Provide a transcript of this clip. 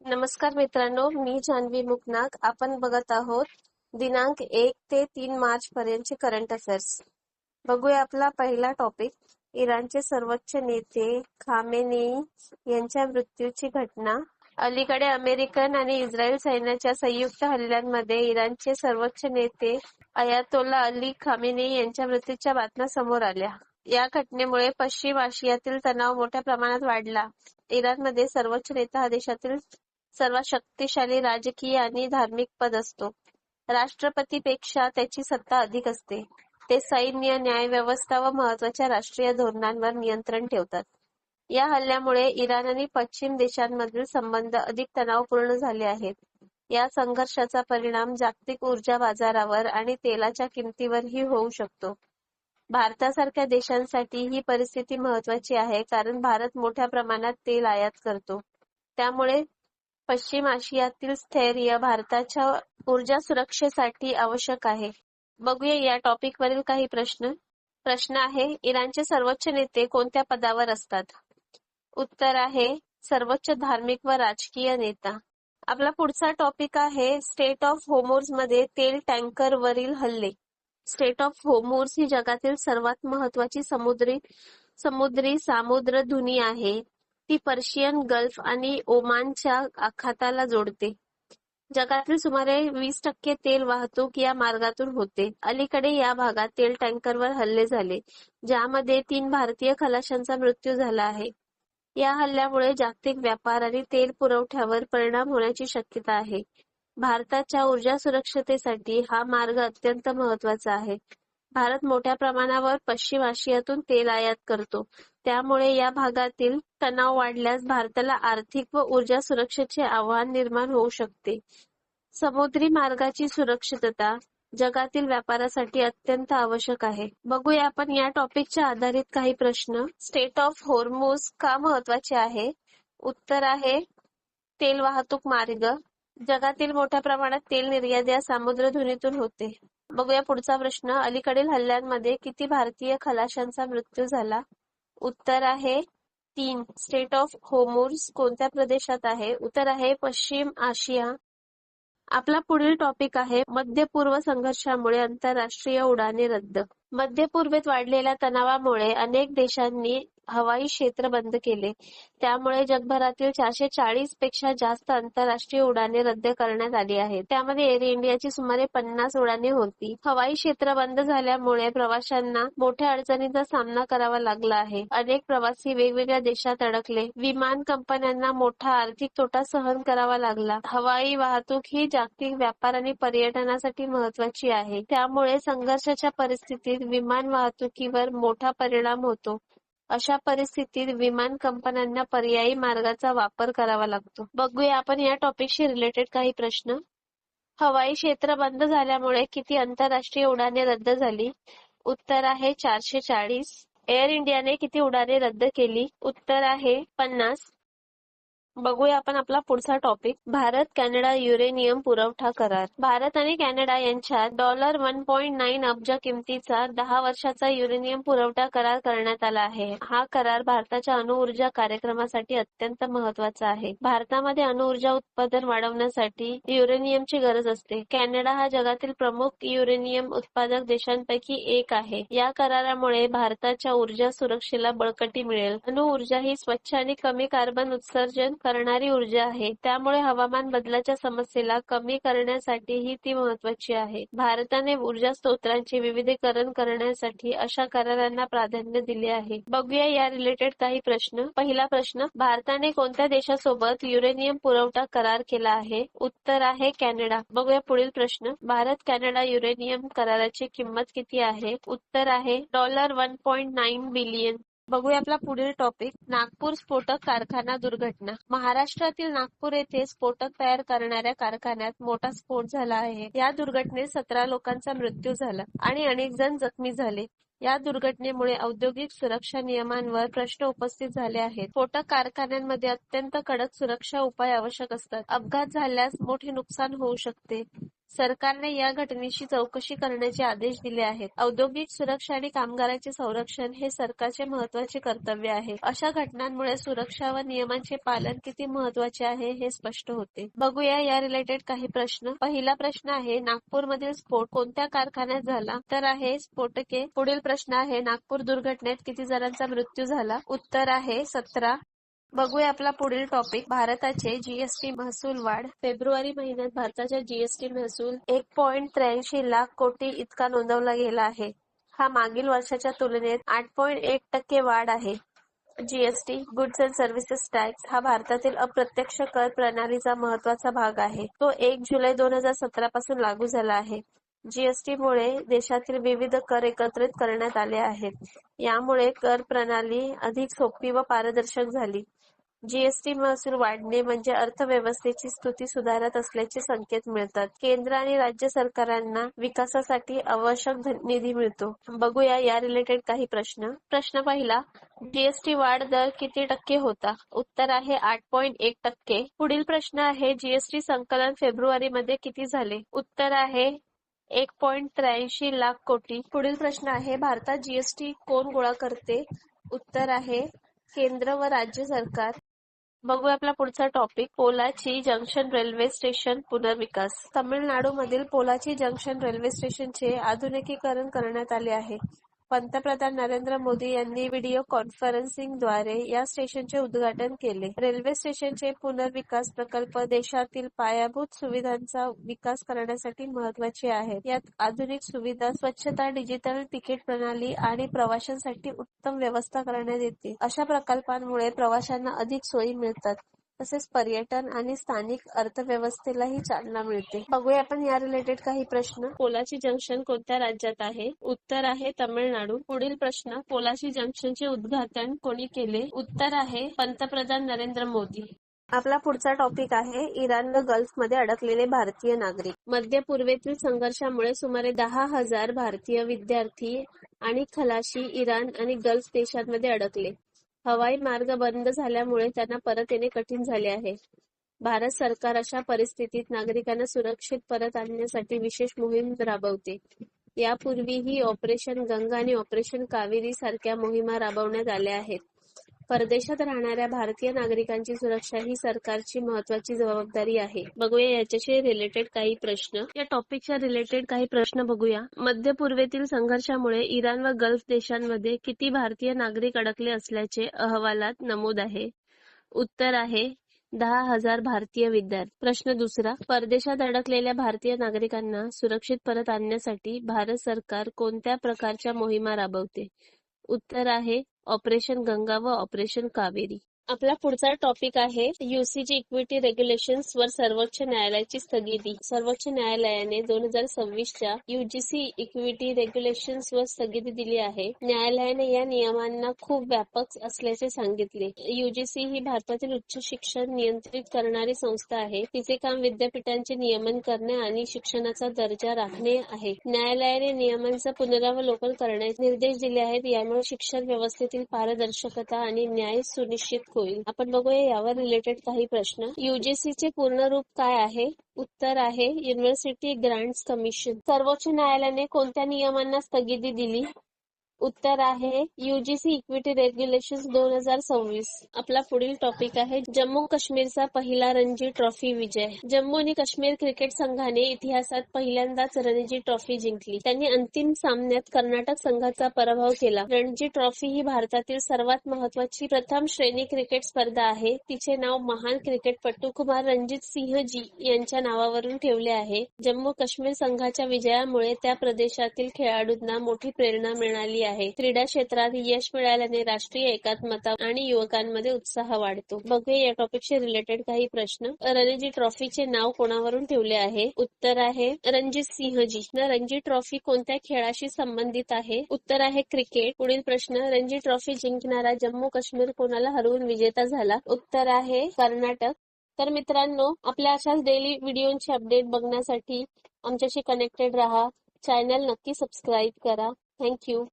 नमस्कार मित्रांनो, मी जान्हवी मुकनाक. आपण बघत आहोत दिनांक 1 ते 3 मार्च पर्यंतचे करंट अफेअर्स. बघूया आपला पहिला टॉपिक. इराणचे सर्वोच्च नेते खामेनेई यांच्या मृत्यूची घटना. अलीकडे अमेरिकन आणि इस्रायल सैन्याच्या संयुक्त हल्ल्यांमध्ये इराणचे सर्वोच्च नेते अयातोल्ला अली खामेनेई यांच्या मृत्यूच्या बातम्या समोर आल्या. या घटनेमुळे पश्चिम आशियातील तणाव मोठ्या प्रमाणात वाढला. इराणमध्ये सर्वोच्च नेता हा देशातील सर्वात शक्तिशाली राजकीय आणि धार्मिक पद असतो. राष्ट्रपतीपेक्षा त्याची सत्ता अधिक असते. ते सैन्य, न्यायव्यवस्था व महत्त्वाच्या राष्ट्रीय धोरणांवर नियंत्रण ठेवतात. या हल्ल्यामुळे इराण आणि पश्चिम देशांमधील संबंध अधिक तणावपूर्ण झाले आहेत. या संघर्षाचा परिणाम जागतिक ऊर्जा बाजारावर आणि तेलाच्या किमतीवरही होऊ शकतो. भारतासारख्या देशांसाठी ही परिस्थिती महत्त्वाची आहे, कारण भारत मोठ्या प्रमाणात तेल आयात करतो. त्यामुळे पश्चिम आशियातील स्थैर्य भारताच्या ऊर्जा सुरक्षेसाठी आवश्यक आहे. बघूया या टॉपिकवरील काही प्रश्न. प्रश्न आहे, इराणचे सर्वोच्च नेते कोणत्या पदावर असतात? उत्तर आहे सर्वोच्च धार्मिक व राजकीय नेता. आपला पुढचा टॉपिक आहे स्टेट ऑफ होर्मुझ मध्ये तेल टँकरवरील हल्ले. स्टेट ऑफ होर्मुझ ही जगातील सर्वात महत्त्वाची समुद्री सामुद्रधुनी आहे. ती पर्शियन गल्फ आणि ओमानच्या आखाताला जोडते. जगातील सुमारे 20% तेल वाहतूक या मार्गातून होते. अलीकडे या भागात तेल टँकरवर हल्ले झाले, ज्यामध्ये 3 भारतीय खलाशांचा मृत्यू झाला आहे. या हल्ल्यामुळे जागतिक व्यापार आणि तेल पुरवठ्यावर परिणाम होण्याची शक्यता आहे. भारताच्या ऊर्जा सुरक्षतेसाठी हा मार्ग अत्यंत महत्त्वाचा आहे. भारत मोठ्या प्रमाणावर पश्चिम आशियातून तेल आयात करतो. त्यामुळे या भागातील तणाव वाढल्यास भारताला आर्थिक व ऊर्जा सुरक्षेचे आव्हान निर्माण होऊ शकते. समुद्री मार्गाची सुरक्षितता जगातील व्यापारासाठी अत्यंत आवश्यक आहे. बघूया आपण या टॉपिकच्या आधारित काही प्रश्न. स्टेट ऑफ होर्मुझ का महत्त्वाचे आहे? उत्तर आहे तेल वाहतूक मार्ग. जगातील मोठ्या प्रमाणात तेल निर्यात या सामुद्रधुनीतून होते. बघूया पुढचा प्रश्न. अलीकडील हल्ल्यांमध्ये किती भारतीय खलाशांचा मृत्यू झाला? उत्तर आहे 3. स्टेट ऑफ होर्मुझ कोणत्या प्रदेशात आहे? उत्तर आहे पश्चिम आशिया. आपला पुढील टॉपिक आहे मध्य पूर्व संघर्षामुळे आंतरराष्ट्रीय उड्डाणे रद्द. मध्य पूर्वेत वाढलेल्या तणावामुळे अनेक देशांनी हवाई क्षेत्र बंद केले. त्यामुळे जगभरातील 440 पेक्षा जास्त आंतरराष्ट्रीय उड्डाणे रद्द करण्यात आली आहेत. त्यामध्ये एअर इंडियाची सुमारे 50 उड्डाणे होती. हवाई क्षेत्र बंद झाल्यामुळे प्रवाशांना मोठ्या अडचणींचा सामना करावा लागला आहे. अनेक प्रवासी वेगवेगळ्या देशात अडकले. विमान कंपन्यांना मोठा आर्थिक तोटा सहन करावा लागला. हवाई वाहतूक ही जागतिक व्यापार आणि पर्यटनासाठी महत्त्वाची आहे. त्यामुळे संघर्षाच्या परिस्थितीत विमान वाहतुकीवर मोठा परिणाम होतो. अशा परिस्थितीत विमान कंपन्यांना पर्यायी मार्गाचा वापर करावा लागतो. बघूया आपण या टॉपिकशी रिलेटेड काही प्रश्न. हवाई क्षेत्र बंद झाल्यामुळे किती आंतरराष्ट्रीय उड्डाणे रद्द झाली? उत्तर आहे 440. एअर इंडियाने किती उड्डाणे रद्द केली? उत्तर आहे 50. बघूया आपण आपला पुढचा टॉपिक. भारत कॅनडा युरेनियम पुरवठा करार. भारत आणि कॅनडा यांच्यात $1.9 अब्ज किमतीचा 10 वर्षाचा युरेनियम पुरवठा करार करण्यात आला आहे. हा करार भारताच्या अणुऊर्जा कार्यक्रमासाठी अत्यंत महत्त्वाचा आहे. भारतामध्ये अणुऊर्जा उत्पादन वाढवण्यासाठी युरेनियमची गरज असते. कॅनडा हा जगातील प्रमुख युरेनियम उत्पादक देशांपैकी एक आहे. या करारामुळे भारताच्या ऊर्जा सुरक्षेला बळकटी मिळेल. अणुऊर्जा ही स्वच्छ आणि कमी कार्बन उत्सर्जन करणारी ऊर्जा आहे. त्यामुळे हवामान बदलाच्या समस्येला कमी करण्यासाठीही ती महत्त्वाची आहे. भारताने ऊर्जा स्त्रोतांचे विविधीकरण करण्यासाठी अशा करारांना प्राधान्य दिले आहे. बघूया या रिलेटेड काही प्रश्न. पहिला प्रश्न, भारताने कोणत्या देशासोबत युरेनियम पुरवठा करार केला आहे? उत्तर आहे कॅनडा. बघूया पुढील प्रश्न. भारत कॅनडा युरेनियम कराराची किंमत किती आहे? उत्तर आहे $1.9 बिलियन. बघूया आपला पुढील टॉपिक. नागपूर स्फोटक कारखाना दुर्घटना. महाराष्ट्रातील नागपूर येथे स्फोटक तयार करणाऱ्या कारखान्यात मोठा स्फोट झाला आहे. या दुर्घटनेत 17 लोकांचा मृत्यू झाला आणि अनेक जण जखमी झाले. या दुर्घटनेमुळे औद्योगिक सुरक्षा नियमांवर प्रश्न उपस्थित झाले आहेत. स्फोटक कारखान्यांमध्ये अत्यंत कडक सुरक्षा उपाय आवश्यक असतात. अपघात झाल्यास मोठे नुकसान होऊ शकते. सरकारने या घटनेची चौकशी करण्याचे आदेश दिले आहेत. औद्योगिक सुरक्षा आणि कामगारांचे संरक्षण हे सरकारचे महत्त्वाचे कर्तव्य आहे. अशा घटनांमुळे सुरक्षा व नियमांचे पालन किती महत्त्वाचे आहे हे स्पष्ट होते. बघूया या रिलेटेड काही प्रश्न. पहिला प्रश्न आहे, नागपूरमधील स्फोट कोणत्या कारखान्यात झाला? उत्तर आहे स्फोटके. पुढील प्रश्न आहे, नागपूर दुर्घटनेत किती जणांचा मृत्यू झाला? उत्तर आहे 17. बघूया आपला पुढील टॉपिक, भारताचे जीएसटी महसूल वाढ. फेब्रुवारी महिन्यात भारताचा जीएसटी महसूल 1.83 लाख कोटी इतका नोंदवला गेला आहे. हा मागील वर्षाच्या तुलनेत 8.1% वाढ आहे. GST goods and services tax हा भारतातील अप्रत्यक्ष कर प्रणालीचा महत्त्वाचा भाग आहे. तो 1 जुलै 2017 पासून लागू झाला आहे. जीएसटी मुळे देशातील विविध कर एकत्रित करण्यात आले आहेत. यामुळे कर प्रणाली अधिक सोपी व पारदर्शक झाली. जीएसटी महसूल वाढणे म्हणजे अर्थव्यवस्थेची स्थिती सुधारत असल्याचे संकेत मिळतात. केंद्र आणि राज्य सरकारांना विकासासाठी आवश्यक निधी मिळतो. बघूया या रिलेटेड काही प्रश्न. प्रश्न पहिला, जीएसटी वाढ दर किती टक्के होता? उत्तर आहे 8.1%. पुढील प्रश्न आहे, जीएसटी संकलन फेब्रुवारी मध्ये किती झाले? उत्तर आहे 1.83 लाख कोटी. पुढील प्रश्न आहे, भारतात जीएसटी कोण गोळा करते? उत्तर आहे केंद्र व राज्य सरकार. बघूया आपला पुढचा topic, Pollachi junction railway station पुनर्विकास. तमिळनाडूमधील पोलाची जंक्शन रेल्वे स्टेशनचे आधुनिकीकरण करण्यात आले आहे. पंतप्रधान नरेंद्र मोदी यांनी व्हिडिओ कॉन्फरन्सिंगद्वारे या स्टेशनचे उद्घाटन केले. रेल्वे स्टेशनचे पुनर्विकास प्रकल्प देशातील पायाभूत सुविधांचा विकास करण्यासाठी महत्त्वाचे आहेत. यात आधुनिक सुविधा, स्वच्छता, डिजिटल तिकीट प्रणाली आणि प्रवाशांसाठी उत्तम व्यवस्था करण्यात येते. अशा प्रकल्पांमुळे प्रवाशांना अधिक सोयी मिळतात, तसेच पर्यटन आणि स्थानिक अर्थव्यवस्थेलाही चालना मिळते. बघूया आपण या रिलेटेड काही प्रश्न. पोलाची जंक्शन कोणत्या राज्यात आहे? उत्तर आहे तमिळनाडू. पुढील प्रश्न, पोलाची जंक्शनचे उद्घाटन कोणी केले? उत्तर आहे पंतप्रधान नरेंद्र मोदी. आपला पुढचा टॉपिक आहे, इराण व गल्फमध्ये अडकलेले भारतीय नागरिक. मध्य पूर्वेतील संघर्षामुळे सुमारे 10,000 भारतीय विद्यार्थी आणि खलाशी इराण आणि गल्फ देशांमध्ये अडकले. हवाई मार्ग बंद झाल्यामुळे त्यांना परत येणे कठीण झाले आहे. भारत सरकार अशा परिस्थितीत नागरिकांना सुरक्षित परत आणण्यासाठी विशेष मोहीम राबवते. यापूर्वीही ऑपरेशन गंगा आणि ऑपरेशन कावेरी सारख्या मोहिमा राबवण्यात आल्या आहेत. परदेशात राहणाऱ्या भारतीय नागरिकांची सुरक्षा ही सरकारची महत्त्वाची जबाबदारी आहे. बघूया याच्याशी रिलेटेड काही प्रश्न. या टॉपिकच्या रिलेटेड काही प्रश्न बघूया. मध्य पूर्वेतील संघर्षामुळे इराण व गल्फ देशांमध्ये किती भारतीय नागरिक अडकले असल्याचे अहवालात नमूद आहे? उत्तर आहे 10,000 भारतीय विद्यार्थी. प्रश्न दुसरा, परदेशात अडकलेल्या भारतीय नागरिकांना सुरक्षित परत आणण्यासाठी भारत सरकार कोणत्या प्रकारच्या मोहिमा राबवते? उत्तर आहे ऑपरेशन गंगा व ऑपरेशन कावेरी. आपला पुढचा टॉपिक आहे, यूसीजी इक्विटी रेग्युलेशन्स वर सर्वोच्च न्यायालयाची स्थगिती. सर्वोच्च न्यायालयाने 2026च्या यूजीसी इक्विटी रेग्युलेशन्स वर स्थगिती दिली आहे. न्यायालयाने या नियमांना खूप व्यापक असल्याचे सांगितले. यूजीसी ही भारतातील उच्च शिक्षण नियंत्रित करणारी संस्था आहे. तिचे काम विद्यापीठांचे नियमन करणे आणि शिक्षणाचा दर्जा राखणे आहे. न्यायालयाने नियमांचे पुनरावलोकन करण्याचे निर्देश दिले आहेत. यामुळे शिक्षण व्यवस्थेतील पारदर्शकता आणि न्याय सुनिश्चित होईल. आपण बघूया यावर रिलेटेड काही प्रश्न. यूजीसीचे पूर्ण रूप काय आहे? उत्तर आहे युनिव्हर्सिटी ग्रांट्स कमिशन. सर्वोच्च न्यायालयाने कोणत्या नियमांना स्थगिती दिली? उत्तर आहे यूजीसी इक्विटी रेग्युलेशन्स 2026. आपला पुढील टॉपिक आहे, जम्मू काश्मीरचा पहिला रणजी ट्रॉफी विजय. जम्मू आणि काश्मीर क्रिकेट संघाने इतिहासात पहिल्यांदाच रणजी ट्रॉफी जिंकली. त्यांनी अंतिम सामन्यात कर्नाटक संघाचा पराभव केला. रणजी ट्रॉफी ही भारतातील सर्वात महत्त्वाची प्रथम श्रेणी क्रिकेट स्पर्धा आहे. तिचे नाव महान क्रिकेटपटू कुमार रणजित सिंह जी यांच्या नावावरून ठेवले आहे. जम्मू काश्मीर संघाच्या विजयामुळे त्या प्रदेशातील खेळाडूंना मोठी प्रेरणा मिळाली आहे. क्रीडा क्षेत्रात यश मिळाल्याने राष्ट्रीय एकात्मता आणि युवकांमध्ये उत्साह वाढतो. बघूया या टॉपिकशी रिलेटेड काही प्रश्न. रणजी ट्रॉफीचे नाव कोणावरून ठेवले आहे? उत्तर आहे रणजित सिंहजी. रणजी ट्रॉफी कोणत्या खेळाशी संबंधित आहे? उत्तर आहे क्रिकेट. पुढील प्रश्न, रणजी ट्रॉफी जिंकणारा जम्मू काश्मीर कोणाला हरवून विजेता झाला? उत्तर आहे कर्नाटक. तर मित्रांनो, आपल्या अशाच डेली व्हिडिओची अपडेट बघण्यासाठी आमच्याशी कनेक्टेड राहा. चॅनल नक्की सबस्क्राईब करा. थँक्यू.